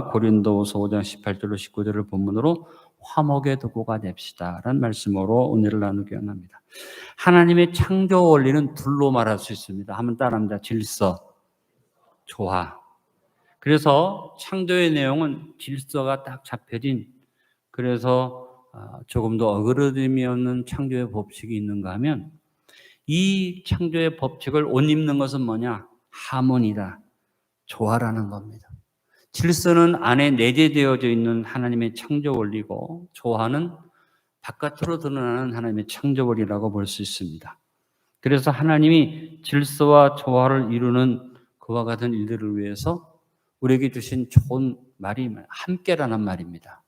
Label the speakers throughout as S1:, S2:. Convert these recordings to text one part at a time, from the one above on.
S1: 우리가 고린도후서 5장 18절로 19절을 본문으로 화목의 도구가 됩시다 라는 말씀으로 은혜를 나누기 원합니다. 하나님의 창조 원리는 둘로 말할 수 있습니다. 한번 따라합니다. 질서, 조화. 그래서 창조의 내용은 질서가 딱 잡혀진, 그래서 조금 더 어그러짐이 없는 창조의 법칙이 있는가 하면, 이 창조의 법칙을 옷 입는 것은 뭐냐? 하모니다, 조화라는 겁니다. 질서는 안에 내재되어져 있는 하나님의 창조 원리고, 조화는 바깥으로 드러나는 하나님의 창조 원리라고 볼 수 있습니다. 그래서 하나님이 질서와 조화를 이루는 그와 같은 일들을 위해서 우리에게 주신 좋은 말이 함께라는 말입니다.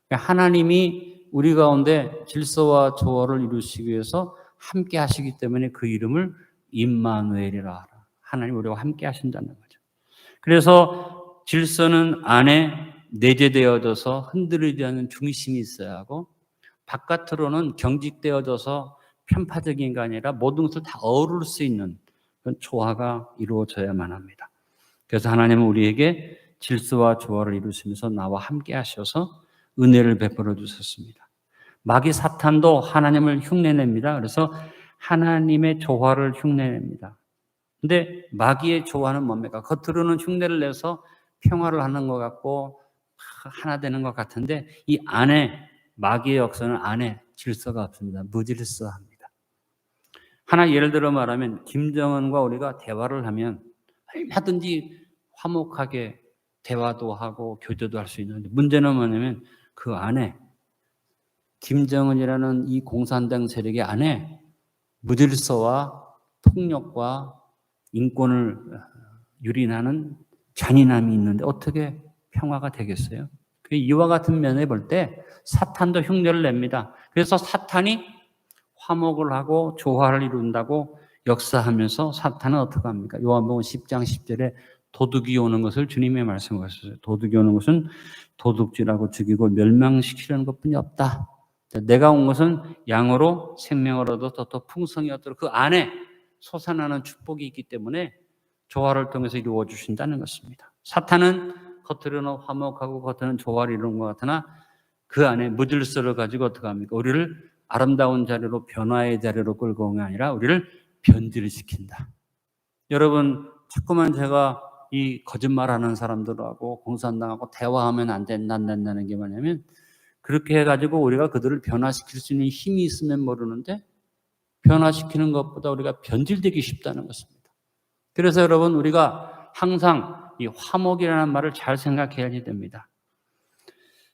S1: 하나님이 우리 가운데 질서와 조화를 이루시기 위해서 함께 하시기 때문에 그 이름을 임마누엘이라 하라. 하나님 우리와 함께 하신다는 거죠. 그래서 질서는 안에 내재되어져서 흔들리지 않는 중심이 있어야 하고, 바깥으로는 경직되어져서 편파적인 게 아니라 모든 것을 다 어우를 수 있는 그런 조화가 이루어져야만 합니다. 그래서 하나님은 우리에게 질서와 조화를 이루시면서 나와 함께 하셔서 은혜를 베풀어 주셨습니다. 마귀 사탄도 하나님을 흉내냅니다. 그래서 하나님의 조화를 흉내냅니다. 근데 마귀의 조화는 뭡니까? 겉으로는 흉내를 내서 평화를 하는 것 같고 하나 되는 것 같은데, 이 안에 마귀의 역사는 안에 질서가 없습니다. 무질서합니다. 하나 예를 들어 말하면, 김정은과 우리가 대화를 하면 얼마든지 화목하게 대화도 하고 교제도 할 수 있는데, 문제는 뭐냐면 그 안에 김정은이라는 이 공산당 세력의 안에 무질서와 폭력과 인권을 유린하는 잔인함이 있는데 어떻게 평화가 되겠어요? 이와 같은 면에 볼 때 사탄도 흉내를 냅니다. 그래서 사탄이 화목을 하고 조화를 이룬다고 역사하면서 사탄은 어떻게 합니까? 요한복음 10장 10절에 도둑이 오는 것을 주님의 말씀하셨어요. 도둑이 오는 것은 도둑질하고 죽이고 멸망시키려는 것뿐이 없다. 내가 온 것은 양으로 생명을 얻어 더 풍성히 얻도록, 그 안에 솟아나는 축복이 있기 때문에 조화를 통해서 이루어 주신다는 것입니다. 사탄은 겉으로는 화목하고 겉으로는 조화를 이루는 것 같으나 그 안에 무질서를 가지고 어떻게 합니까? 우리를 아름다운 자리로, 변화의 자리로 끌고 온 게 아니라 우리를 변질시킨다. 여러분, 자꾸만 제가 이 거짓말하는 사람들하고 공산당하고 대화하면 안 된다는 게 뭐냐면, 그렇게 해가지고 우리가 그들을 변화시킬 수 있는 힘이 있으면 모르는데 변화시키는 것보다 우리가 변질되기 쉽다는 것입니다. 그래서 여러분, 우리가 항상 이 화목이라는 말을 잘 생각해야 됩니다.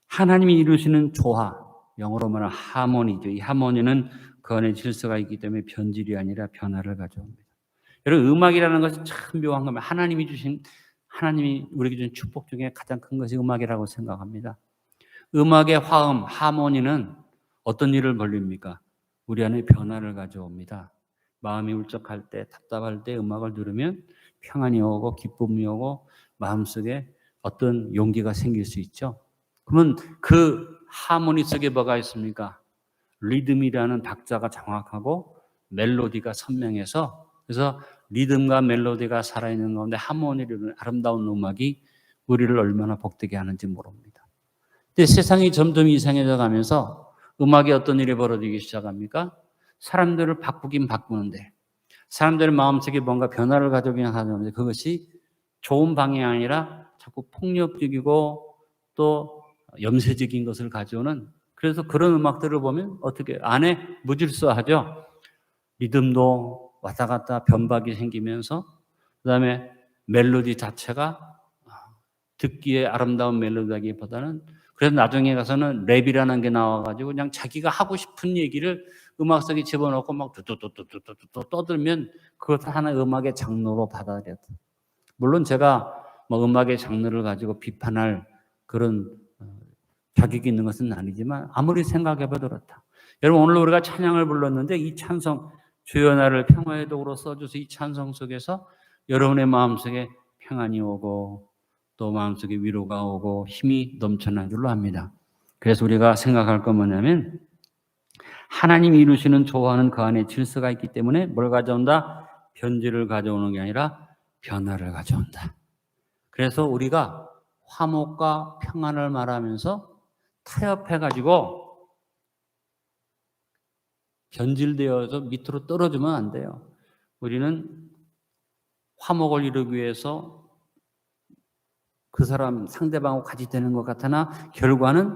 S1: 하나님이 이루시는 조화, 영어로 말하면 하모니죠. 이 하모니는 그 안에 질서가 있기 때문에 변질이 아니라 변화를 가져옵니다. 여러분, 음악이라는 것이 참 묘한 겁니다. 하나님이 우리에게 준 축복 중에 가장 큰 것이 음악이라고 생각합니다. 음악의 화음, 하모니는 어떤 일을 벌립니까? 우리 안에 변화를 가져옵니다. 마음이 울적할 때, 답답할 때 음악을 들으면 평안이 오고 기쁨이 오고 마음속에 어떤 용기가 생길 수 있죠. 그러면 그 하모니 속에 뭐가 있습니까? 리듬이라는 박자가 정확하고 멜로디가 선명해서, 그래서 리듬과 멜로디가 살아있는 가운데 하모니를, 아름다운 음악이 우리를 얼마나 복되게 하는지 모릅니다. 근데 세상이 점점 이상해져 가면서 음악에 어떤 일이 벌어지기 시작합니까? 사람들을 바꾸긴 바꾸는데, 사람들의 마음속에 뭔가 변화를 가져오긴 하는데, 그것이 좋은 방향이 아니라 자꾸 폭력적이고 또 염세적인 것을 가져오는, 그래서 그런 음악들을 보면 어떻게 안에 무질서하죠. 리듬도 왔다 갔다 변박이 생기면서, 그다음에 멜로디 자체가 듣기에 아름다운 멜로디라기보다는, 그래서 나중에 가서는 랩이라는 게 나와가지고 그냥 자기가 하고 싶은 얘기를 음악 속에 집어넣고 막 뚜뚜뚜뚜뚜뚜 떠들면 그것을 하나의 음악의 장르로 받아들여요. 물론 제가 뭐 음악의 장르를 가지고 비판할 그런 자격이 있는 것은 아니지만 아무리 생각해봐도 그렇다. 여러분, 오늘 우리가 찬양을 불렀는데 이 찬송, 주여 나를 평화의 도구로 써줘서, 이 찬송 속에서 여러분의 마음속에 평안이 오고 또 마음속에 위로가 오고 힘이 넘쳐난 줄로 압니다. 그래서 우리가 생각할 건 뭐냐면, 하나님이 이루시는 조화는 그 안에 질서가 있기 때문에 뭘 가져온다? 변질을 가져오는 게 아니라 변화를 가져온다. 그래서 우리가 화목과 평안을 말하면서 타협해가지고 변질되어서 밑으로 떨어지면 안 돼요. 우리는 화목을 이루기 위해서 그 사람 상대방하고 같이 되는 것 같으나 결과는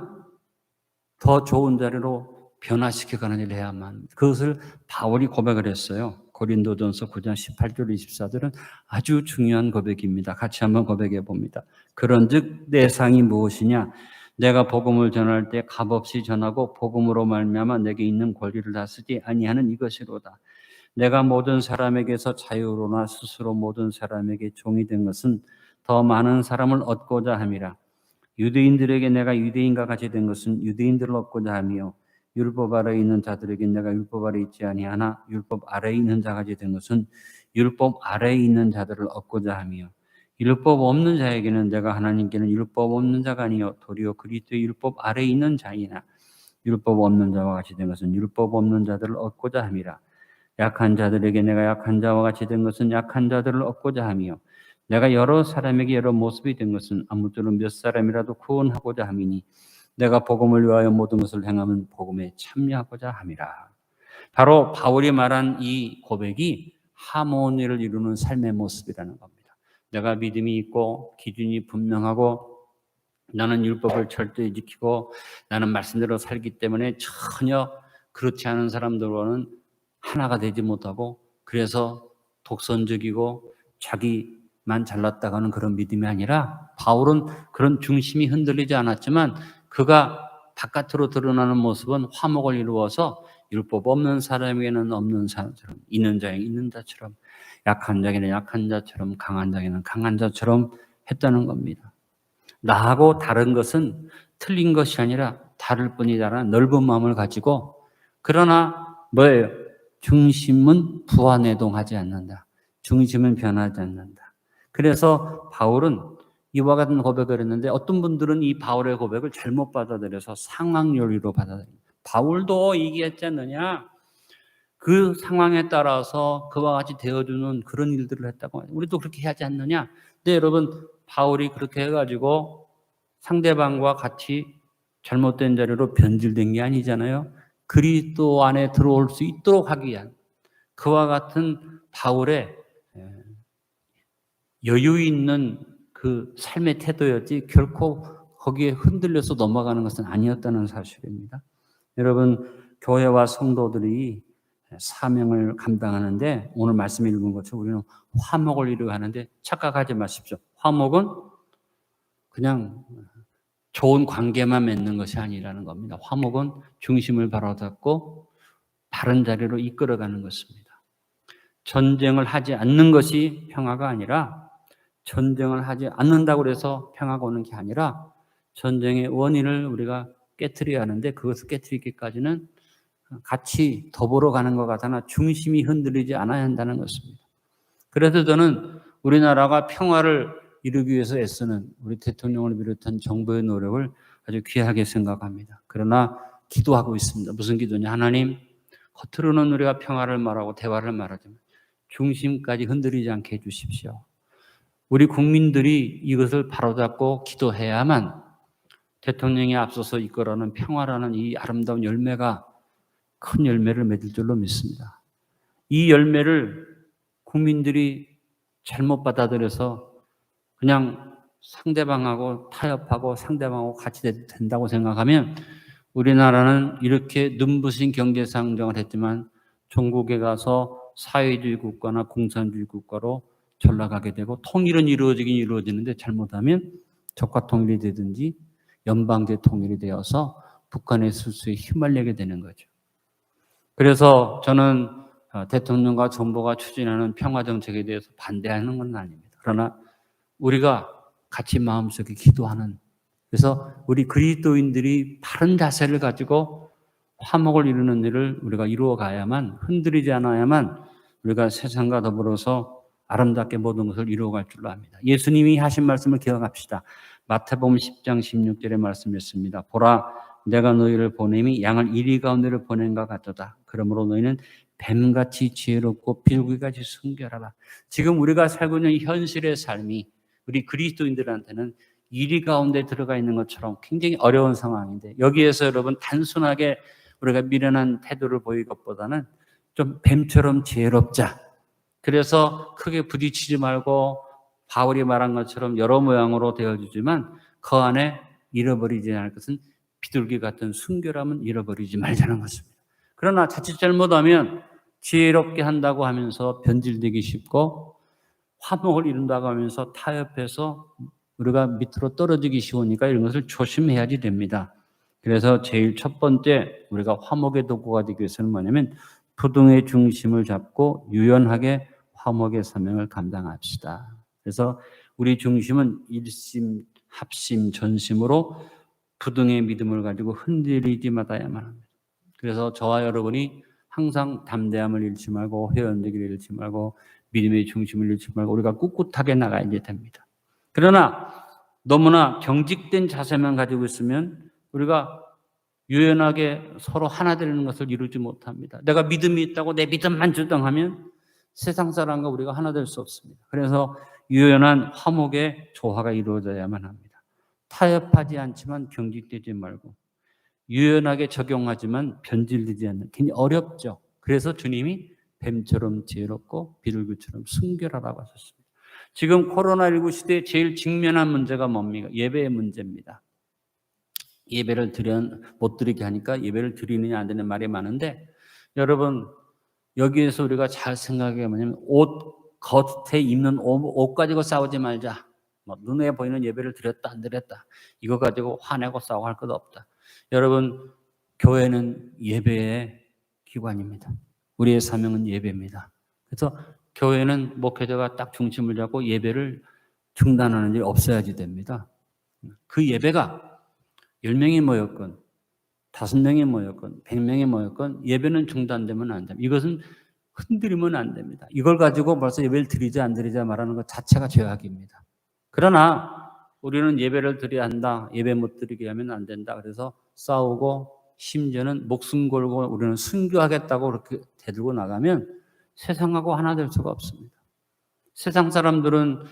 S1: 더 좋은 자리로 변화시켜가는 일을 해야만. 그것을 바울이 고백을 했어요. 고린도전서 9장 18절 24절은 아주 중요한 고백입니다. 같이 한번 고백해 봅니다. 그런즉 내 상이 무엇이냐? 내가 복음을 전할 때 값없이 전하고 복음으로 말미암아 내게 있는 권리를 다 쓰지 아니하는 이것이로다. 내가 모든 사람에게서 자유로나 스스로 모든 사람에게 종이 된 것은 더 많은 사람을 얻고자 함이라. 유대인들에게 내가 유대인과 같이 된 것은 유대인들을 얻고자 하며 율법 아래에 있는 자들에게 내가 율법 아래에 있지 아니하나 율법 아래에 있는 자같이 된 것은 율법 아래에 있는 자들을 얻고자 하며 율법 없는 자에게는 내가 하나님께는 율법 없는 자가 아니요 도리어 그리스도의 율법 아래에 있는 자이나 율법 없는 자와 같이 된 것은 율법 없는 자들을 얻고자 함이라. 약한 자들에게 내가 약한 자와 같이 된 것은 약한 자들을 얻고자 하며 내가 여러 사람에게 여러 모습이 된 것은 아무쪼록 몇 사람이라도 구원하고자 함이니 내가 복음을 위하여 모든 것을 행하면 복음에 참여하고자 함이라. 바로 바울이 말한 이 고백이 하모니를 이루는 삶의 모습이라는 겁니다. 내가 믿음이 있고 기준이 분명하고 나는 율법을 철저히 지키고 나는 말씀대로 살기 때문에 전혀 그렇지 않은 사람들과는 하나가 되지 못하고 그래서 독선적이고 자기만 잘났다고 하는 그런 믿음이 아니라 바울은 그런 중심이 흔들리지 않았지만 그가 바깥으로 드러나는 모습은 화목을 이루어서 율법 없는 사람에게는 없는 사람처럼 있는 자에게 있는 자처럼 약한 자에게는 약한 자처럼 강한 자에게는 강한 자처럼 했다는 겁니다. 나하고 다른 것은 틀린 것이 아니라 다를 뿐이다라는 넓은 마음을 가지고 그러나 뭐예요? 중심은 부화내동하지 않는다. 중심은 변하지 않는다. 그래서 바울은 이와 같은 고백을 했는데 어떤 분들은 이 바울의 고백을 잘못 받아들여서 상황요리로 받아들입니다. 바울도 얘기했지 않느냐? 그 상황에 따라서 그와 같이 되어주는 그런 일들을 했다고. 우리도 그렇게 하지 않느냐? 근데 여러분 바울이 그렇게 해가지고 상대방과 같이 잘못된 자리로 변질된 게 아니잖아요. 그리스도 안에 들어올 수 있도록 하기 위한 그와 같은 바울의 여유 있는 그 삶의 태도였지 결코 거기에 흔들려서 넘어가는 것은 아니었다는 사실입니다. 여러분 교회와 성도들이 사명을 감당하는데 오늘 말씀 읽은 것처럼 우리는 화목을 이루어 하는데 착각하지 마십시오. 화목은 그냥 좋은 관계만 맺는 것이 아니라는 겁니다. 화목은 중심을 바로잡고 바른 자리로 이끌어가는 것입니다. 전쟁을 하지 않는 것이 평화가 아니라 전쟁을 하지 않는다고 해서 평화가 오는 게 아니라 전쟁의 원인을 우리가 깨트려야 하는데 그것을 깨트리기까지는 같이 더불어 가는 것 같으나 중심이 흔들리지 않아야 한다는 것입니다. 그래서 저는 우리나라가 평화를 이루기 위해서 애쓰는 우리 대통령을 비롯한 정부의 노력을 아주 귀하게 생각합니다. 그러나 기도하고 있습니다. 무슨 기도냐? 하나님, 겉으로는 우리가 평화를 말하고 대화를 말하지만 중심까지 흔들리지 않게 해주십시오. 우리 국민들이 이것을 바로잡고 기도해야만 대통령이 앞서서 이끌어가는 평화라는 이 아름다운 열매가 큰 열매를 맺을 줄로 믿습니다. 이 열매를 국민들이 잘못 받아들여서 그냥 상대방하고 타협하고 상대방하고 같이 된다고 생각하면 우리나라는 이렇게 눈부신 경제 성장을 했지만 종국에 가서 사회주의 국가나 공산주의 국가로 전락하게 되고 통일은 이루어지긴 이루어지는데 잘못하면 적화 통일이 되든지 연방제 통일이 되어서 북한의 술수에 휘말리게 되는 거죠. 그래서 저는 대통령과 정부가 추진하는 평화정책에 대해서 반대하는 건 아닙니다. 그러나 우리가 같이 마음속에 기도하는 그래서 우리 그리스도인들이 바른 자세를 가지고 화목을 이루는 일을 우리가 이루어 가야만 흔들리지 않아야만 우리가 세상과 더불어서 아름답게 모든 것을 이루어갈 줄로 압니다. 예수님이 하신 말씀을 기억합시다. 마태복음 10장 16절의 말씀이었습니다. 보라 내가 너희를 보냄이 양을 이리 가운데를 보낸 것 같도다. 그러므로 너희는 뱀같이 지혜롭고 비둘기같이 순결하라. 지금 우리가 살고 있는 현실의 삶이 우리 그리스도인들한테는 이리 가운데 들어가 있는 것처럼 굉장히 어려운 상황인데 여기에서 여러분 단순하게 우리가 미련한 태도를 보이는 것보다는 좀 뱀처럼 지혜롭자. 그래서 크게 부딪히지 말고 바울이 말한 것처럼 여러 모양으로 되어주지만 그 안에 잃어버리지 않을 것은 비둘기 같은 순결함은 잃어버리지 말자는 것입니다. 그러나 자칫 잘못하면 지혜롭게 한다고 하면서 변질되기 쉽고 화목을 이룬다고 하면서 타협해서 우리가 밑으로 떨어지기 쉬우니까 이런 것을 조심해야지 됩니다. 그래서 제일 첫 번째 우리가 화목의 도구가 되기 위해서는 뭐냐면 부동의 중심을 잡고 유연하게 화목의 사명을 감당합시다. 그래서 우리 중심은 일심, 합심, 전심으로 부동의 믿음을 가지고 흔들리지 마다야만 합니다. 그래서 저와 여러분이 항상 담대함을 잃지 말고 회원되기를 잃지 말고 믿음의 중심을 잃지 말고 우리가 꿋꿋하게 나가야 됩니다. 그러나 너무나 경직된 자세만 가지고 있으면 우리가 유연하게 서로 하나 되는 것을 이루지 못합니다. 내가 믿음이 있다고 내 믿음만 주장하면 세상 사람과 우리가 하나 될 수 없습니다. 그래서 유연한 화목의 조화가 이루어져야만 합니다. 타협하지 않지만 경직되지 말고 유연하게 적용하지만 변질되지 않는 굉장히 어렵죠. 그래서 주님이 뱀처럼 지혜롭고 비둘기처럼 순결하라고 하셨습니다. 지금 코로나19 시대에 제일 직면한 문제가 뭡니까? 예배의 문제입니다. 예배를 못 드리게 하니까 예배를 드리느냐 안 되는 말이 많은데 여러분 여기에서 우리가 잘 생각해 보면 겉에 입는 옷 가지고 싸우지 말자. 눈에 보이는 예배를 드렸다 안 드렸다. 이거 가지고 화내고 싸우고 할 것 없다. 여러분 교회는 예배의 기관입니다. 우리의 사명은 예배입니다. 그래서 교회는 목회자가 딱 중심을 잡고 예배를 중단하는 일이 없어야지 됩니다. 그 예배가 10명이 모였건 5명이 모였건 100명이 모였건 예배는 중단되면 안 됩니다. 이것은 흔들리면 안 됩니다. 이걸 가지고 벌써 예배를 드리자 안 드리자 말하는 것 자체가 죄악입니다. 그러나 우리는 예배를 드려야 한다. 예배 못 드리게 하면 안 된다. 그래서 싸우고 심지어는 목숨 걸고 우리는 순교하겠다고 그렇게 대들고 나가면 세상하고 하나 될 수가 없습니다. 세상 사람들은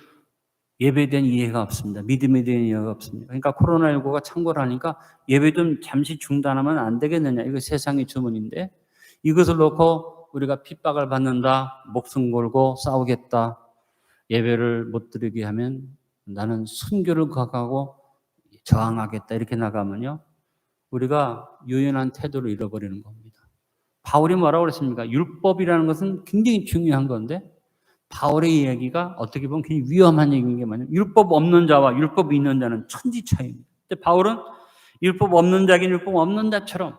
S1: 예배에 대한 이해가 없습니다. 믿음에 대한 이해가 없습니다. 그러니까 코로나19가 창궐 하니까 예배 좀 잠시 중단하면 안 되겠느냐. 이거 세상의 주문인데 이것을 놓고 우리가 핍박을 받는다. 목숨 걸고 싸우겠다. 예배를 못 드리게 하면 나는 순교를 각하고 저항하겠다. 이렇게 나가면요. 우리가 유연한 태도를 잃어버리는 겁니다. 바울이 뭐라고 그랬습니까? 율법이라는 것은 굉장히 중요한 건데 바울의 이야기가 어떻게 보면 굉장히 위험한 얘기인 게 뭐냐면 율법 없는 자와 율법 있는 자는 천지 차이입니다. 근데 바울은 율법 없는 자긴 율법 없는 자처럼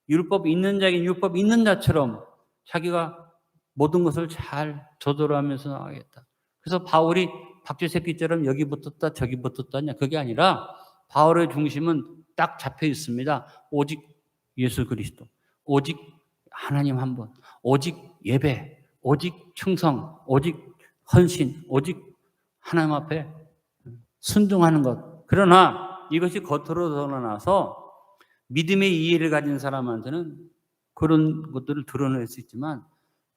S1: 율법 있는 자긴 율법 있는 자처럼 자기가 모든 것을 잘 조절을 하면서 나가겠다. 그래서 바울이 박쥐새끼처럼 여기 붙었다 저기 붙었다냐 그게 아니라 바울의 중심은 딱 잡혀 있습니다. 오직 예수 그리스도, 오직 하나님 한 분, 오직 예배, 오직 충성, 오직 헌신, 오직 하나님 앞에 순종하는 것. 그러나 이것이 겉으로 드러나서 믿음의 이해를 가진 사람한테는 그런 것들을 드러낼 수 있지만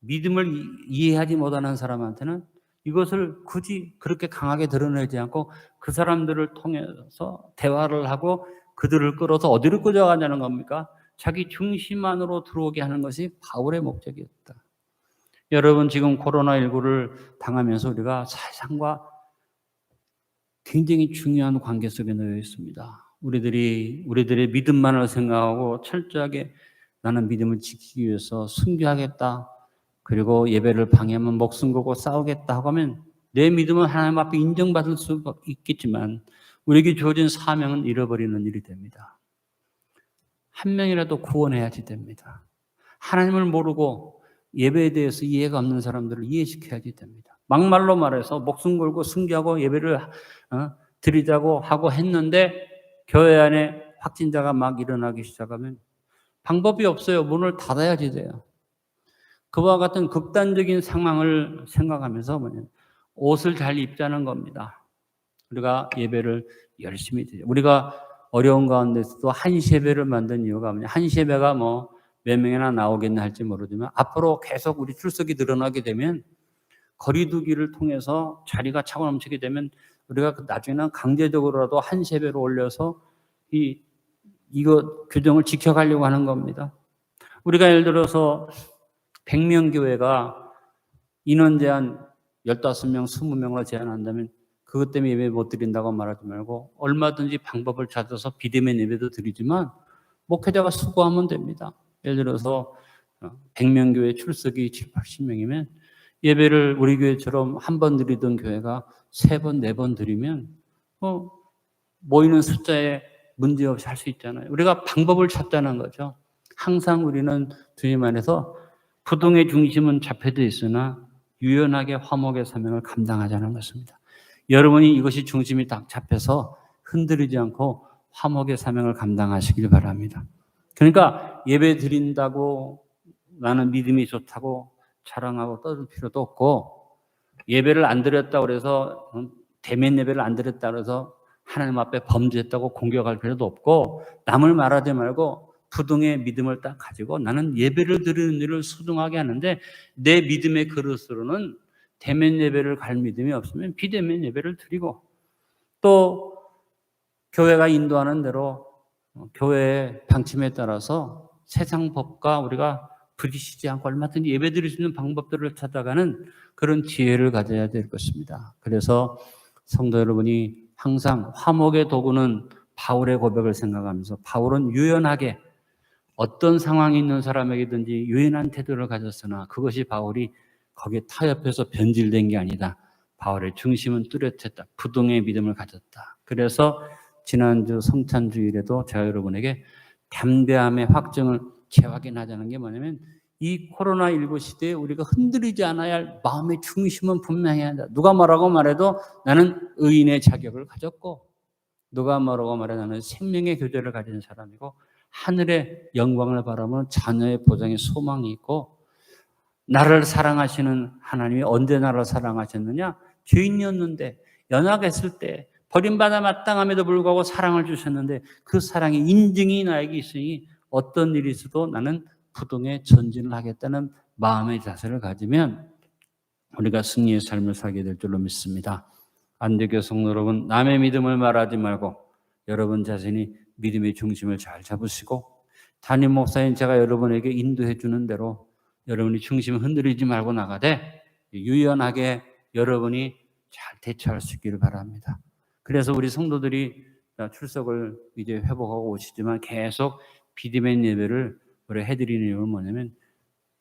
S1: 믿음을 이해하지 못하는 사람한테는 이것을 굳이 그렇게 강하게 드러내지 않고 그 사람들을 통해서 대화를 하고 그들을 끌어서 어디로 끌어가냐는 겁니까? 자기 중심 안으로 들어오게 하는 것이 바울의 목적이었다. 여러분 지금 코로나19를 당하면서 우리가 세상과 굉장히 중요한 관계 속에 놓여 있습니다. 우리들의 믿음만을 생각하고 철저하게 나는 믿음을 지키기 위해서 순교하겠다. 그리고 예배를 방해하면 목숨 걸고 싸우겠다 하고 하면 내 믿음은 하나님 앞에 인정받을 수 있겠지만 우리에게 주어진 사명은 잃어버리는 일이 됩니다. 한 명이라도 구원해야지 됩니다. 하나님을 모르고 예배에 대해서 이해가 없는 사람들을 이해시켜야지 됩니다. 막말로 말해서 목숨 걸고 순교하고 예배를 드리자고 하고 했는데 교회 안에 확진자가 막 일어나기 시작하면 방법이 없어요. 문을 닫아야지 돼요. 그와 같은 극단적인 상황을 생각하면서 옷을 잘 입자는 겁니다. 우리가 예배를 열심히 드려. 우리가 어려운 가운데서도 한시 예배를 만든 이유가 뭐냐? 한시 예배가 몇 명이나 나오겠나 할지 모르지만 앞으로 계속 우리 출석이 늘어나게 되면 거리두기를 통해서 자리가 차고 넘치게 되면 우리가 나중에는 강제적으로라도 한 세배로 올려서 이거 규정을 지켜가려고 하는 겁니다. 우리가 예를 들어서 100명 교회가 인원 제한 15명, 20명으로 제한한다면 그것 때문에 예배 못 드린다고 말하지 말고 얼마든지 방법을 찾아서 비대면 예배도 드리지만 목회자가 수고하면 됩니다. 예를 들어서 100명 교회 출석이 7, 80명이면 예배를 우리 교회처럼 한 번 드리던 교회가 3번, 4번 드리면 모이는 숫자에 문제없이 할 수 있잖아요. 우리가 방법을 찾자는 거죠. 항상 우리는 주님 안에서 부동의 중심은 잡혀져 있으나 유연하게 화목의 사명을 감당하자는 것입니다. 여러분이 이것이 중심이 딱 잡혀서 흔들리지 않고 화목의 사명을 감당하시길 바랍니다. 그러니까 예배 드린다고 나는 믿음이 좋다고 자랑하고 떠들 필요도 없고, 예배를 안 드렸다고 해서 대면 예배를 안 드렸다고 해서 하나님 앞에 범죄했다고 공격할 필요도 없고, 남을 말하지 말고 부동의 믿음을 딱 가지고 나는 예배를 드리는 일을 소중하게 하는데 내 믿음의 그릇으로는 대면 예배를 갈 믿음이 없으면 비대면 예배를 드리고, 또 교회가 인도하는 대로 교회의 방침에 따라서 세상 법과 우리가 부딪히지 않고 얼마든지 예배 드릴 수 있는 방법들을 찾아가는 그런 지혜를 가져야 될 것입니다. 그래서 성도 여러분이 항상 화목의 도구는 바울의 고백을 생각하면서, 바울은 유연하게 어떤 상황이 있는 사람에게든지 유연한 태도를 가졌으나 그것이 바울이 거기에 타협해서 변질된 게 아니다. 바울의 중심은 뚜렷했다. 부동의 믿음을 가졌다. 그래서 지난주 성찬주일에도 제가 여러분에게 담대함의 확증을 재확인하자는 게 뭐냐면, 이 코로나19 시대에 우리가 흔들리지 않아야 할 마음의 중심은 분명해야 한다. 누가 뭐라고 말해도 나는 의인의 자격을 가졌고, 누가 뭐라고 말해도 나는 생명의 교제를 가진 사람이고, 하늘의 영광을 바라보는 자녀의 보장의 소망이 있고, 나를 사랑하시는 하나님이 언제 나를 사랑하셨느냐? 죄인이었는데, 연약했을 때 버림받아 마땅함에도 불구하고 사랑을 주셨는데 그 사랑의 인증이 나에게 있으니 어떤 일이 있어도 나는 부동의 전진을 하겠다는 마음의 자세를 가지면 우리가 승리의 삶을 살게 될 줄로 믿습니다. 안대교 성도 여러분, 남의 믿음을 말하지 말고 여러분 자신이 믿음의 중심을 잘 잡으시고, 담임 목사인 제가 여러분에게 인도해 주는 대로 여러분이 중심을 흔들리지 말고 나가되 유연하게 여러분이 잘 대처할 수 있기를 바랍니다. 그래서 우리 성도들이 출석을 이제 회복하고 오시지만 계속 비대면 예배를 우리 해드리는 이유는 뭐냐면,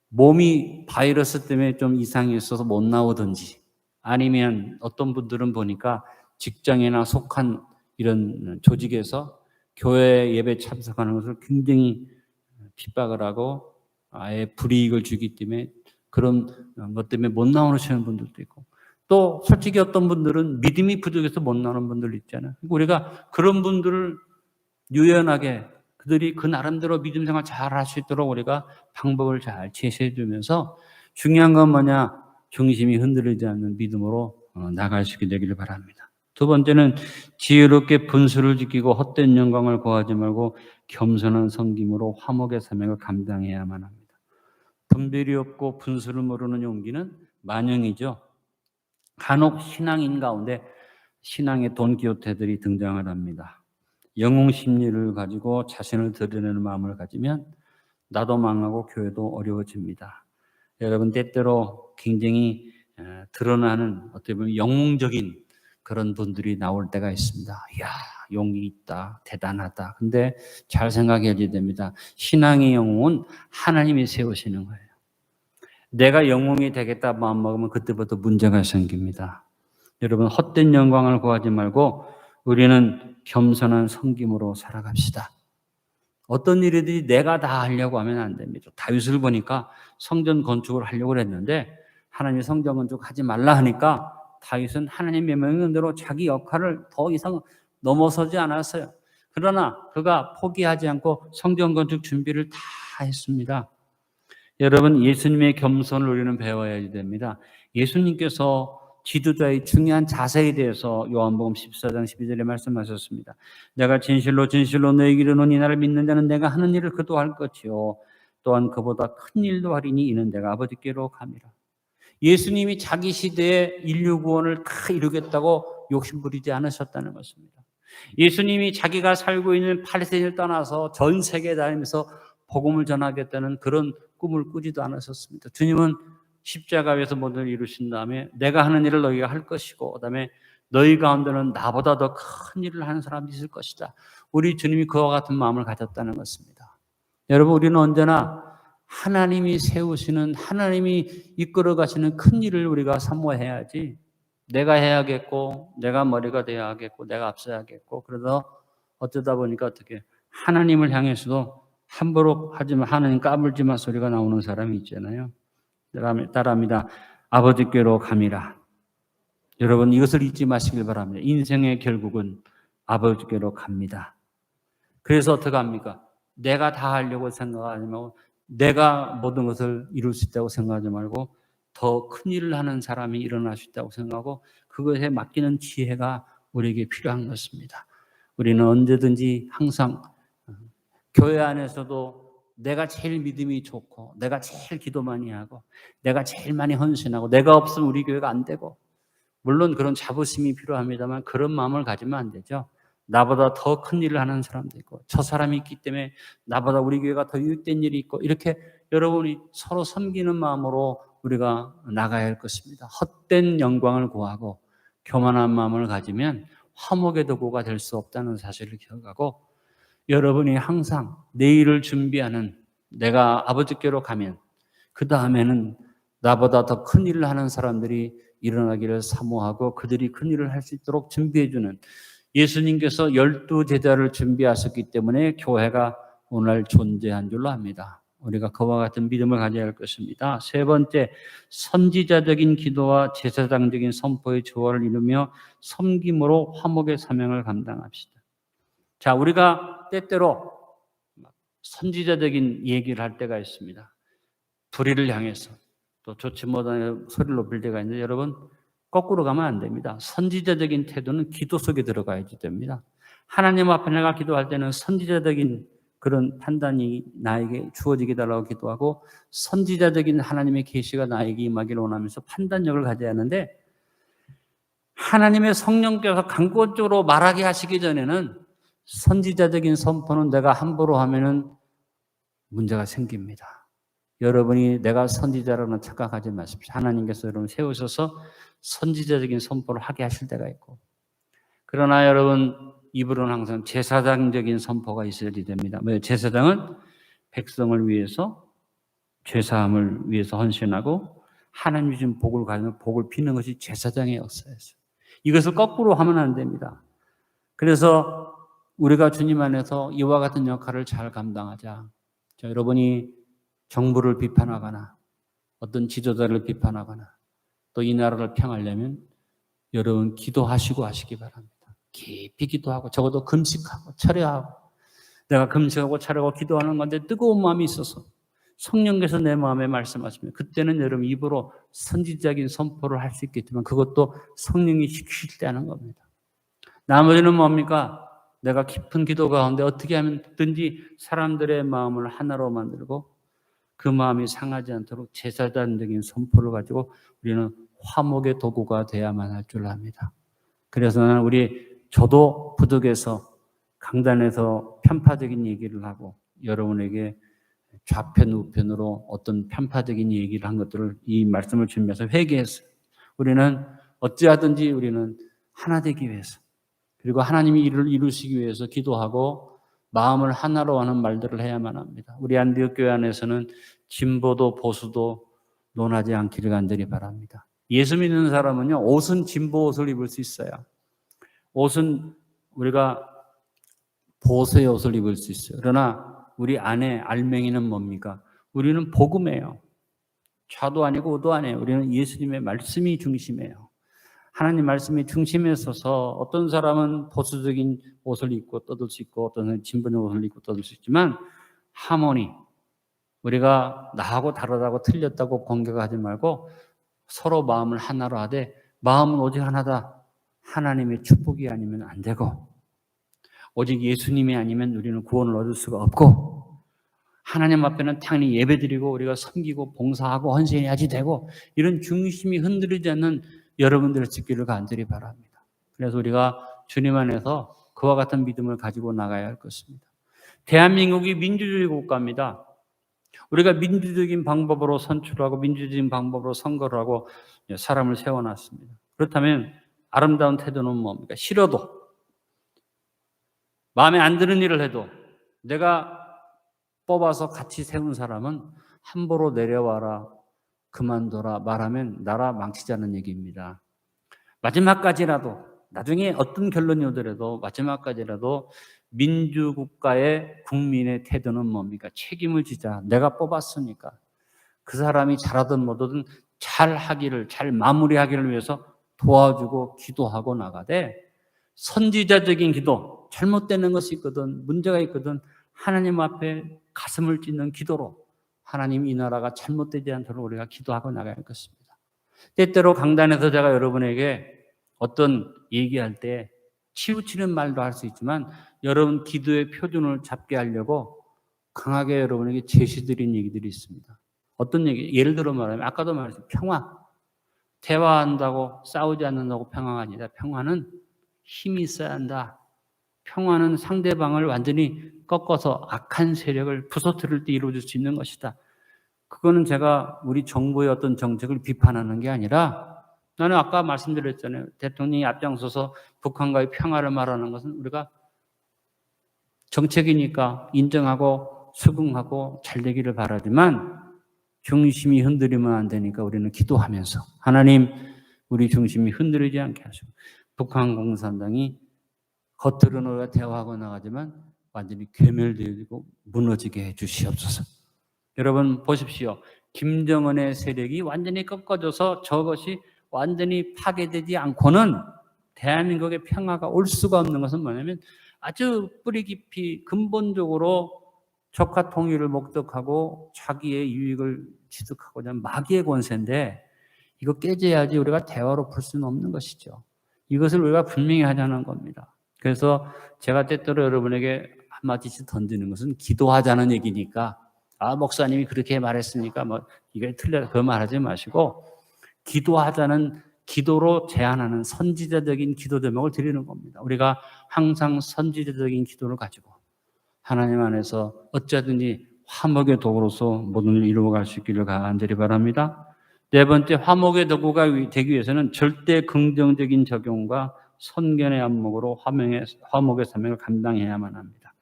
S1: 몸이 바이러스 때문에 좀 이상이 있어서 못 나오든지, 아니면 어떤 분들은 보니까 직장이나 속한 이런 조직에서 교회 예배 참석하는 것을 굉장히 핍박을 하고 아예 불이익을 주기 때문에 그런 것 때문에 못 나오시는 분들도 있고, 또 솔직히 어떤 분들은 믿음이 부족해서 못 나오는 분들 있잖아요. 우리가 그런 분들을 유연하게 그들이 그 나름대로 믿음 생활 잘 할 수 있도록 우리가 방법을 잘 제시해 주면서, 중요한 건 뭐냐? 중심이 흔들리지 않는 믿음으로 나갈 수 있게 되기를 바랍니다. 두 번째는 지혜롭게 분수를 지키고 헛된 영광을 구하지 말고 겸손한 섬김으로 화목의 사명을 감당해야만 합니다. 분별이 없고 분수를 모르는 용기는 만영이죠. 간혹 신앙인 가운데 신앙의 돈키호테들이 등장을 합니다. 영웅 심리를 가지고 자신을 드러내는 마음을 가지면 나도 망하고 교회도 어려워집니다. 여러분, 때때로 굉장히 드러나는 어떻게 보면 영웅적인 그런 분들이 나올 때가 있습니다. 이야, 용기 있다, 대단하다. 근데 잘 생각해야 됩니다. 신앙의 영웅은 하나님이 세우시는 거예요. 내가 영웅이 되겠다 마음먹으면 그때부터 문제가 생깁니다. 여러분, 헛된 영광을 구하지 말고 우리는 겸손한 섬김으로 살아갑시다. 어떤 일이든지 내가 다 하려고 하면 안 됩니다. 다윗을 보니까 성전 건축을 하려고 했는데 하나님이 성전 건축 하지 말라 하니까 다윗은 하나님의 명령대로 자기 역할을 더 이상 넘어서지 않았어요. 그러나 그가 포기하지 않고 성전 건축 준비를 다 했습니다. 여러분, 예수님의 겸손을 우리는 배워야 됩니다. 예수님께서 지도자의 중요한 자세에 대해서 요한복음 14장 12절에 말씀하셨습니다. 내가 진실로 진실로 너희에게 이르노니 나를 믿는 자는 내가 하는 일을 그도 할 것이요 또한 그보다 큰 일도 하리니 이는 내가 아버지께로 감이라. 예수님이 자기 시대에 인류 구원을 다 이루겠다고 욕심 부리지 않으셨다는 것입니다. 예수님이 자기가 살고 있는 팔레스타인을 떠나서 전 세계에 다니면서 복음을 전하겠다는 그런 꿈을 꾸지도 않으셨습니다. 주님은 십자가 위에서 모든 일을 이루신 다음에 내가 하는 일을 너희가 할 것이고 그다음에 너희 가운데는 나보다 더 큰 일을 하는 사람이 있을 것이다. 우리 주님이 그와 같은 마음을 가졌다는 것입니다. 여러분, 우리는 언제나 하나님이 세우시는, 하나님이 이끌어 가시는 큰 일을 우리가 사모해야지, 내가 해야겠고 내가 머리가 돼야 하겠고 내가 앞서야겠고, 그래서 어쩌다 보니까 어떻게 하나님을 향해서도 함부로 하지만 하나님 까불지마 소리가 나오는 사람이 있잖아요. 따라합니다. 아버지께로 감이라. 여러분, 이것을 잊지 마시길 바랍니다. 인생의 결국은 아버지께로 갑니다. 그래서 어떻게 합니까? 내가 다 하려고 생각하지 말고, 내가 모든 것을 이룰 수 있다고 생각하지 말고 더 큰 일을 하는 사람이 일어날 수 있다고 생각하고 그것에 맡기는 지혜가 우리에게 필요한 것입니다. 우리는 언제든지 항상 교회 안에서도 내가 제일 믿음이 좋고 내가 제일 기도 많이 하고 내가 제일 많이 헌신하고 내가 없으면 우리 교회가 안 되고, 물론 그런 자부심이 필요합니다만 그런 마음을 가지면 안 되죠. 나보다 더 큰 일을 하는 사람도 있고 저 사람이 있기 때문에 나보다 우리 교회가 더 유익된 일이 있고, 이렇게 여러분이 서로 섬기는 마음으로 우리가 나가야 할 것입니다. 헛된 영광을 구하고 교만한 마음을 가지면 화목의 도구가 될 수 없다는 사실을 기억하고, 여러분이 항상 내일을 준비하는, 내가 아버지께로 가면 그 다음에는 나보다 더 큰 일을 하는 사람들이 일어나기를 사모하고 그들이 큰 일을 할 수 있도록 준비해주는, 예수님께서 12 제자를 준비하셨기 때문에 교회가 오늘 존재한 줄로 압니다. 우리가 그와 같은 믿음을 가져야 할 것입니다. 세 번째, 선지자적인 기도와 제사장적인 선포의 조화를 이루며 섬김으로 화목의 사명을 감당합시다. 자, 우리가 때때로 선지자적인 얘기를 할 때가 있습니다. 불의를 향해서 또 좋지 못한 소리를 높일 때가 있는데, 여러분, 거꾸로 가면 안 됩니다. 선지자적인 태도는 기도 속에 들어가야지 됩니다. 하나님 앞에 내가 기도할 때는 선지자적인 그런 판단이 나에게 주어지게 달라고 기도하고 선지자적인 하나님의 계시가 나에게 임하기를 원하면서 판단력을 가져야 하는데, 하나님의 성령께서 강권적으로 말하게 하시기 전에는 선지자적인 선포는 내가 함부로 하면은 문제가 생깁니다. 여러분이 내가 선지자라는 착각하지 마십시오. 하나님께서 여러분 세우셔서 선지자적인 선포를 하게 하실 때가 있고, 그러나 여러분 입으로는 항상 제사장적인 선포가 있어야 됩니다. 제사장은 백성을 위해서, 죄사함을 위해서 헌신하고 하나님이 준 복을 가지고 복을 비는 것이 제사장의 역사였어요. 이것을 거꾸로 하면 안 됩니다. 그래서 우리가 주님 안에서 이와 같은 역할을 잘 감당하자. 자, 여러분이 정부를 비판하거나 어떤 지도자를 비판하거나 또 이 나라를 평하려면 여러분 기도하시고 하시기 바랍니다. 깊이 기도하고 적어도 금식하고 철회하고, 내가 금식하고 철회하고 기도하는 건데 뜨거운 마음이 있어서 성령께서 내 마음에 말씀하시면 그때는 여러분 입으로 선지자적인 선포를 할 수 있겠지만 그것도 성령이 시키실 때 하는 겁니다. 나머지는 뭡니까? 내가 깊은 기도 가운데 어떻게 하면든지 사람들의 마음을 하나로 만들고 그 마음이 상하지 않도록 제사장적인 선포를 가지고 우리는 화목의 도구가 돼야만 할 줄 압니다. 그래서 나는 저도 부득에서 강단에서 편파적인 얘기를 하고 여러분에게 좌편 우편으로 어떤 편파적인 얘기를 한 것들을 이 말씀을 준비해서 회개했어요. 우리는 어찌하든지 우리는 하나 되기 위해서, 그리고 하나님이 일을 이루시기 위해서 기도하고 마음을 하나로 하는 말들을 해야만 합니다. 우리 안디옥 교회 안에서는 진보도 보수도 논하지 않기를 간절히 바랍니다. 예수 믿는 사람은요, 옷은 진보 옷을 입을 수 있어요. 옷은 우리가 보수의 옷을 입을 수 있어요. 그러나 우리 안에 알맹이는 뭡니까? 우리는 복음이에요. 좌도 아니고 우도 아니에요. 우리는 예수님의 말씀이 중심이에요. 하나님 말씀이 중심에 서서 어떤 사람은 보수적인 옷을 입고 떠들 수 있고 어떤 사람은 진보적인 옷을 입고 떠들 수 있지만 하모니, 우리가 나하고 다르다고 틀렸다고 공격하지 말고 서로 마음을 하나로 하되, 마음은 오직 하나다. 하나님의 축복이 아니면 안 되고 오직 예수님이 아니면 우리는 구원을 얻을 수가 없고, 하나님 앞에는 당연히 예배드리고 우리가 섬기고 봉사하고 헌신해야지 되고, 이런 중심이 흔들리지 않는 여러분들을 지키기를 간절히 바랍니다. 그래서 우리가 주님 안에서 그와 같은 믿음을 가지고 나가야 할 것입니다. 대한민국이 민주주의 국가입니다. 우리가 민주적인 방법으로 선출하고 민주적인 방법으로 선거를 하고 사람을 세워놨습니다. 그렇다면 아름다운 태도는 뭡니까? 싫어도, 마음에 안 드는 일을 해도 내가 뽑아서 같이 세운 사람은 함부로 내려와라, 그만둬라 말하면 나라 망치자는 얘기입니다. 마지막까지라도, 나중에 어떤 결론이 오더라도 마지막까지라도 민주국가의 국민의 태도는 뭡니까? 책임을 지자. 내가 뽑았으니까 그 사람이 잘하든 못하든 잘하기를, 잘 마무리하기를 위해서 도와주고 기도하고 나가되, 선지자적인 기도, 잘못되는 것이 있거든, 문제가 있거든 하나님 앞에 가슴을 찢는 기도로 하나님 이 나라가 잘못되지 않도록 우리가 기도하고 나가야 할 것입니다. 때때로 강단에서 제가 여러분에게 어떤 얘기할 때 치우치는 말도 할 수 있지만 여러분 기도의 표준을 잡게 하려고 강하게 여러분에게 제시드린 얘기들이 있습니다. 어떤 얘기? 예를 들어 말하면 아까도 말했어요. 평화. 대화한다고 싸우지 않는다고 평화가 아니다. 평화는 힘이 있어야 한다. 평화는 상대방을 완전히 꺾어서 악한 세력을 부서뜨릴 때 이루어질 수 있는 것이다. 그거는 제가 우리 정부의 어떤 정책을 비판하는 게 아니라, 나는 아까 말씀드렸잖아요. 대통령이 앞장서서 북한과의 평화를 말하는 것은 우리가 정책이니까 인정하고 수긍하고 잘 되기를 바라지만 중심이 흔들리면 안 되니까 우리는 기도하면서 하나님, 우리 중심이 흔들리지 않게 하시고, 북한 공산당이 겉으로는 우리가 대화하고 나가지만 완전히 괴멸되고 무너지게 해 주시옵소서. 여러분 보십시오. 김정은의 세력이 완전히 꺾어져서 저것이 완전히 파괴되지 않고는 대한민국의 평화가 올 수가 없는 것은 뭐냐면, 아주 뿌리 깊이 근본적으로 적화 통일을 목적하고 자기의 유익을 취득하고자 하는 마귀의 권세인데, 이거 깨져야지 우리가 대화로 풀 수는 없는 것이죠. 이것을 우리가 분명히 하자는 겁니다. 그래서 제가 때때로 여러분에게 한마디씩 던지는 것은 기도하자는 얘기니까, 목사님이 그렇게 말했으니까 이게 틀려, 그 말하지 마시고 기도하자는, 기도로 제안하는 선지자적인 기도 제목을 드리는 겁니다. 우리가 항상 선지자적인 기도를 가지고 하나님 안에서 어쩌든지 화목의 도구로서 모든 일을 이루어갈 수 있기를 간절히 바랍니다. 네 번째, 화목의 도구가 되기 위해서는 절대 긍정적인 적용과 선견의 안목으로 화목의 사명을 감당해야만 합니다.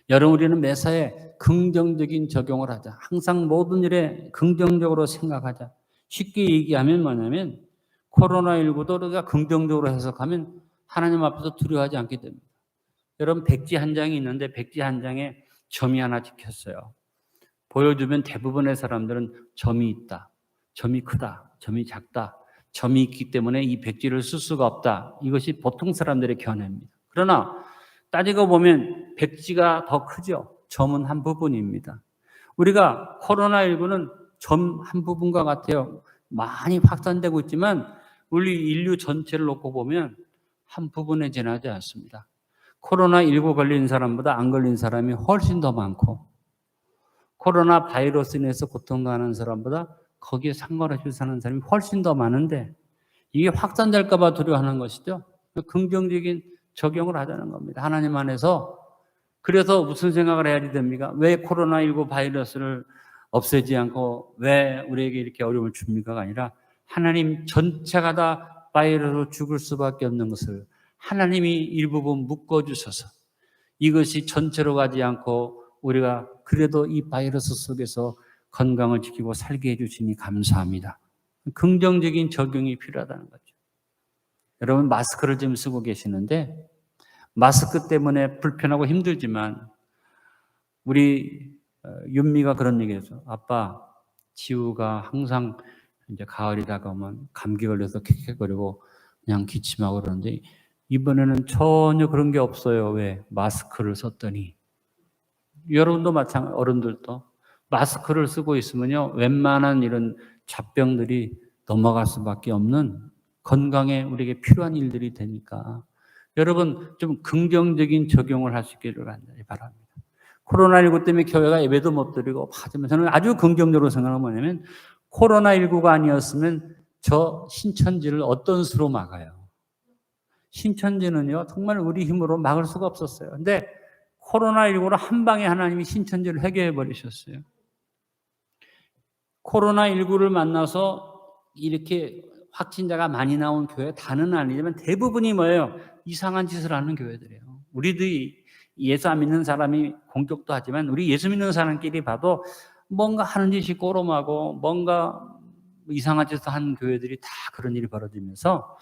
S1: 여러분, 우리는 매사에 긍정적인 적용을 하자. 항상 모든 일에 긍정적으로 생각하자. 쉽게 얘기하면 뭐냐면, 코로나19도 우리가 긍정적으로 해석하면 하나님 앞에서 두려워하지 않게 됩니다. 여러분, 백지 한 장이 있는데 백지 한 장에 점이 하나 찍혔어요. 보여주면 대부분의 사람들은 점이 있다, 점이 크다, 점이 작다, 점이 있기 때문에 이 백지를 쓸 수가 없다. 이것이 보통 사람들의 견해입니다. 그러나 따지고 보면 백지가 더 크죠. 점은 한 부분입니다. 우리가 코로나19는 점 한 부분과 같아요. 많이 확산되고 있지만 우리 인류 전체를 놓고 보면 한 부분에 지나지 않습니다. 코로나19 걸린 사람보다 안 걸린 사람이 훨씬 더 많고, 코로나 바이러스 인해서 고통당하는 사람보다 거기에 상관없이 사는 사람이 훨씬 더 많은데, 이게 확산될까 봐 두려워하는 것이죠. 긍정적인 적용을 하자는 겁니다. 하나님 안에서. 그래서 무슨 생각을 해야 됩니까? 왜 코로나19 바이러스를 없애지 않고 왜 우리에게 이렇게 어려움을 줍니까가 아니라, 하나님 전체가 다 바이러스로 죽을 수밖에 없는 것을 하나님이 일부분 묶어주셔서 이것이 전체로 가지 않고 우리가 그래도 이 바이러스 속에서 건강을 지키고 살게 해주시니 감사합니다. 긍정적인 적용이 필요하다는 거죠. 여러분, 마스크를 지금 쓰고 계시는데 마스크 때문에 불편하고 힘들지만 우리 윤미가 그런 얘기했어. 아빠, 지우가 항상 이제 가을이 다가오면 감기 걸려서 킥킥거리고 그냥 기침하고 그러는데 이번에는 전혀 그런 게 없어요. 왜? 마스크를 썼더니. 여러분도 마찬가지, 어른들도 마스크를 쓰고 있으면요, 웬만한 이런 잡병들이 넘어갈 수밖에 없는 건강에 우리에게 필요한 일들이 되니까 여러분 좀 긍정적인 적용을 할 수 있기를 간절히 바랍니다. 코로나19 때문에 교회가 예배도 못 드리고, 하지만 저는 아주 긍정적으로 생각하는 뭐냐면, 코로나19가 아니었으면 저 신천지를 어떤 수로 막아요? 신천지는요, 정말 우리 힘으로 막을 수가 없었어요. 근데 코로나19로 한 방에 하나님이 신천지를 해결해 버리셨어요. 코로나19를 만나서 이렇게 확진자가 많이 나온 교회 다는 아니지만 대부분이 뭐예요? 이상한 짓을 하는 교회들이에요. 우리도 예수 안 믿는 사람이 공격도 하지만 우리 예수 믿는 사람끼리 봐도 뭔가 하는 짓이 꼬롬하고 뭔가 이상한 짓을 하는 교회들이 다 그런 일이 벌어지면서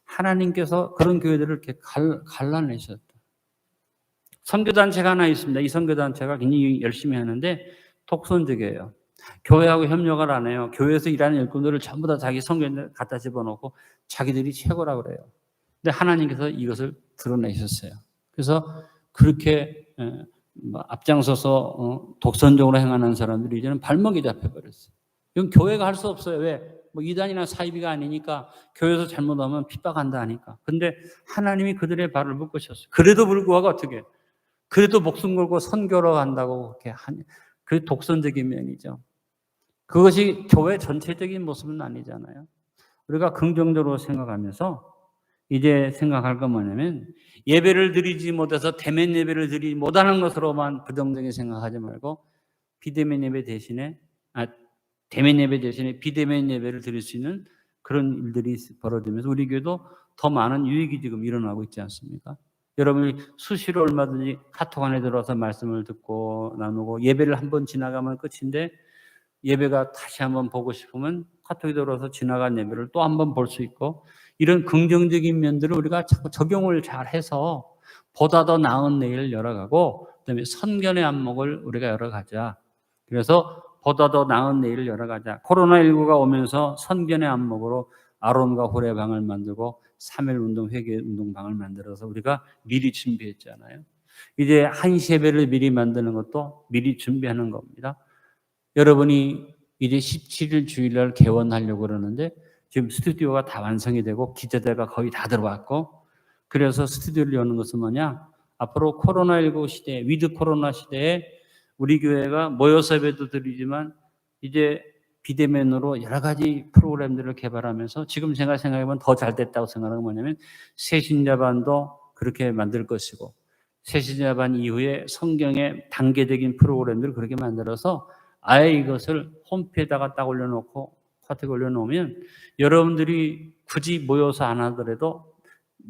S1: 하나님께서 그런 교회들을 이렇게 갈라내셨다. 선교단체가 하나 있습니다. 이 선교단체가 굉장히 열심히 하는데 독선적이에요. 교회하고 협력을 안 해요. 교회에서 일하는 일꾼들을 전부 다 자기 선교에 갖다 집어넣고 자기들이 최고라고 그래요. 근데 하나님께서 이것을 드러내셨어요. 그래서 그렇게 앞장서서 독선적으로 행하는 사람들이 이제는 발목이 잡혀버렸어요. 이건 교회가 할 수 없어요. 왜? 뭐 이단이나 사이비가 아니니까 교회에서 잘못하면 핍박한다 하니까. 근데 하나님이 그들의 발을 묶으셨어요. 그래도 불구하고 어떻게? 그래도 목숨 걸고 선교로 간다고 그렇게 그 독선적인 면이죠. 그것이 교회 전체적인 모습은 아니잖아요. 우리가 긍정적으로 생각하면서 이제 생각할 건 뭐냐면 예배를 드리지 못해서 대면 예배를 드리지 못하는 것으로만 부정적인 생각하지 말고 비대면 예배 대신에 대면 예배 대신에 비대면 예배를 드릴 수 있는 그런 일들이 벌어지면서 우리 교회도 더 많은 유익이 지금 일어나고 있지 않습니까? 여러분이 수시로 얼마든지 카톡 안에 들어와서 말씀을 듣고 나누고 예배를 한번 지나가면 끝인데 예배가 다시 한번 보고 싶으면 카톡에 들어와서 지나간 예배를 또 한번 볼 수 있고 이런 긍정적인 면들을 우리가 자꾸 적용을 잘 해서 보다 더 나은 내일을 열어가고 그다음에 선견의 안목을 우리가 열어가자. 그래서 보다 더 나은 내일을 열어가자. 코로나19가 오면서 선견의 안목으로 아론과 홀의 방을 만들고 3일 운동 회개 운동방을 만들어서 우리가 미리 준비했잖아요. 이제 1시 예배를 미리 만드는 것도 미리 준비하는 겁니다. 여러분이 이제 17일 주일날 개원하려고 그러는데 지금 스튜디오가 다 완성이 되고 기자재가 거의 다 들어왔고 그래서 스튜디오를 여는 것은 뭐냐? 앞으로 코로나19 시대, 위드 코로나 시대에 우리 교회가 모여서 예배도 드리지만 이제 비대면으로 여러 가지 프로그램들을 개발하면서 지금 제가 생각해보면 더 잘 됐다고 생각하는 건 뭐냐면 새신자반도 그렇게 만들 것이고 새신자반 이후에 성경의 단계적인 프로그램들을 그렇게 만들어서 아예 이것을 홈페이지에다가 딱 올려놓고 카톡에 올려놓으면 여러분들이 굳이 모여서 안 하더라도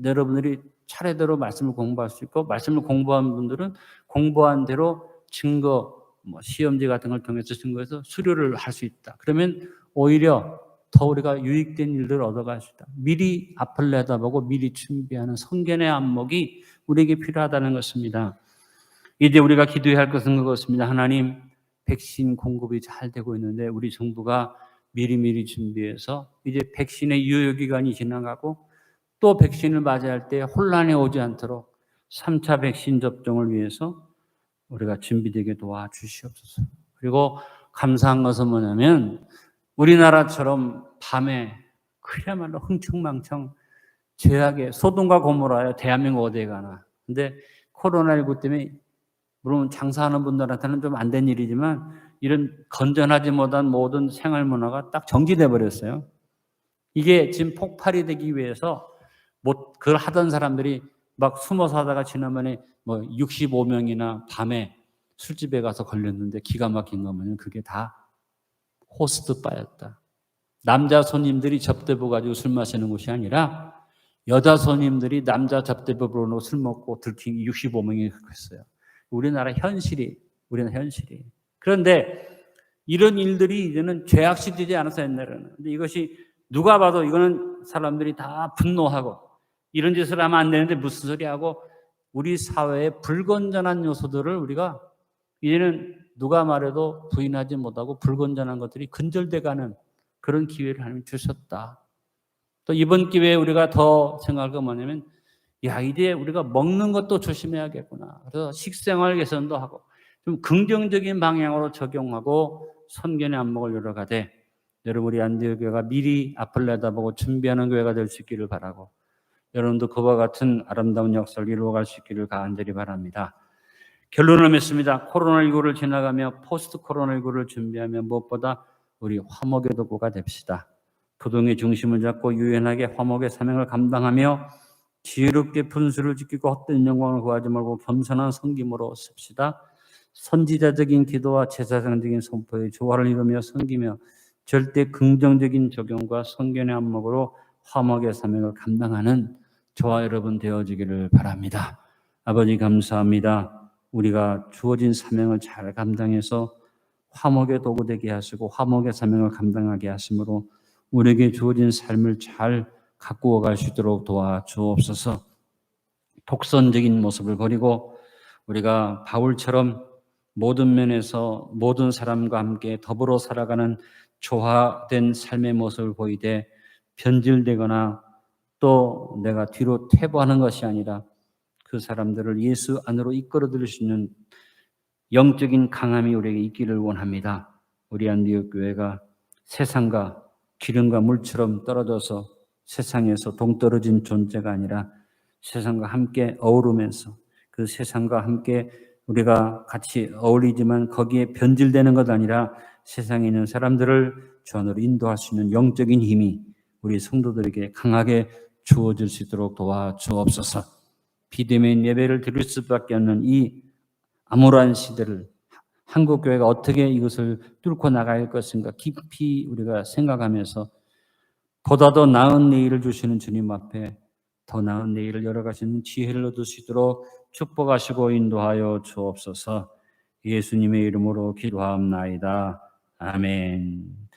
S1: 여러분들이 차례대로 말씀을 공부할 수 있고 말씀을 공부한 분들은 공부한 대로 증거, 시험지 같은 걸 통해서 증거해서 수료를 할 수 있다. 그러면 오히려 더 우리가 유익된 일들을 얻어갈 수 있다. 미리 앞을 내다보고 미리 준비하는 성견의 안목이 우리에게 필요하다는 것입니다. 이제 우리가 기도해야 할 것은 그것입니다. 하나님, 백신 공급이 잘 되고 있는데 우리 정부가 미리미리 준비해서 이제 백신의 유효기간이 지나가고 또 백신을 맞이할 때 혼란이 오지 않도록 3차 백신 접종을 위해서 우리가 준비되게 도와주시옵소서. 그리고 감사한 것은 뭐냐면 우리나라처럼 밤에 그야말로 흥청망청 죄악의 소돔과 고모라에 대한민국 어디에 가나. 근데 코로나19 때문에 물론 장사하는 분들한테는 좀 안 된 일이지만 이런 건전하지 못한 모든 생활 문화가 딱 정지돼 버렸어요. 이게 지금 폭발이 되기 위해서 그걸 하던 사람들이 막 숨어서 하다가 지난번에 65명이나 밤에 술집에 가서 걸렸는데 기가 막힌 거면 그게 다 호스트 바였다. 남자 손님들이 접대부 가지고 술 마시는 곳이 아니라 여자 손님들이 남자 접대부 부르고 술 먹고 들킨 65명이 그랬어요. 우리나라 현실이. 그런데 이런 일들이 이제는 죄악시되지 않았어요, 옛날에는. 근데 이것이 누가 봐도 이거는 사람들이 다 분노하고 이런 짓을 하면 안 되는데 무슨 소리 하고 우리 사회의 불건전한 요소들을 우리가 이제는 누가 말해도 부인하지 못하고 불건전한 것들이 근절돼가는 그런 기회를 하나님이 주셨다. 또 이번 기회에 우리가 더 생각할 건 뭐냐면 이제 우리가 먹는 것도 조심해야겠구나. 그래서 식생활 개선도 하고 좀 긍정적인 방향으로 적용하고 선견의 안목을 열어가되 여러분 우리 안디옥교회가 미리 앞을 내다보고 준비하는 교회가 될 수 있기를 바라고 여러분도 그와 같은 아름다운 역사를 이루어갈 수 있기를 간절히 바랍니다. 결론을 맺습니다. 코로나19를 지나가며 포스트 코로나19를 준비하며 무엇보다 우리 화목의 도구가 됩시다. 부동의 중심을 잡고 유연하게 화목의 사명을 감당하며 지혜롭게 분수를 지키고 헛된 영광을 구하지 말고 겸손한 섬김으로 씁시다. 선지자적인 기도와 제사장적인 선포에 조화를 이루며 섬기며 절대 긍정적인 적용과 성견의 안목으로 화목의 사명을 감당하는 저와 여러분 되어지기를 바랍니다. 아버지 감사합니다. 우리가 주어진 사명을 잘 감당해서 화목의 도구 되게 하시고 화목의 사명을 감당하게 하심으로 우리에게 주어진 삶을 잘 가꾸어 갈 수 있도록 도와주옵소서. 독선적인 모습을 버리고 우리가 바울처럼 모든 면에서 모든 사람과 함께 더불어 살아가는 조화된 삶의 모습을 보이되 변질되거나 또 내가 뒤로 퇴보하는 것이 아니라 그 사람들을 예수 안으로 이끌어들일 수 있는 영적인 강함이 우리에게 있기를 원합니다. 우리 안디옥 교회가 세상과 기름과 물처럼 떨어져서 세상에서 동떨어진 존재가 아니라 세상과 함께 어우르면서 그 세상과 함께 우리가 같이 어울리지만 거기에 변질되는 것 아니라 세상에 있는 사람들을 주 안으로 인도할 수 있는 영적인 힘이 우리 성도들에게 강하게 주어질 수 있도록 도와주옵소서. 비대면 예배를 드릴 수밖에 없는 이 암울한 시대를 한국교회가 어떻게 이것을 뚫고 나갈 것인가 깊이 우리가 생각하면서 보다 더 나은 내일을 주시는 주님 앞에 더 나은 내일을 열어가시는 지혜를 얻을 수 있도록 축복하시고 인도하여 주옵소서. 예수님의 이름으로 기도하옵나이다. 아멘.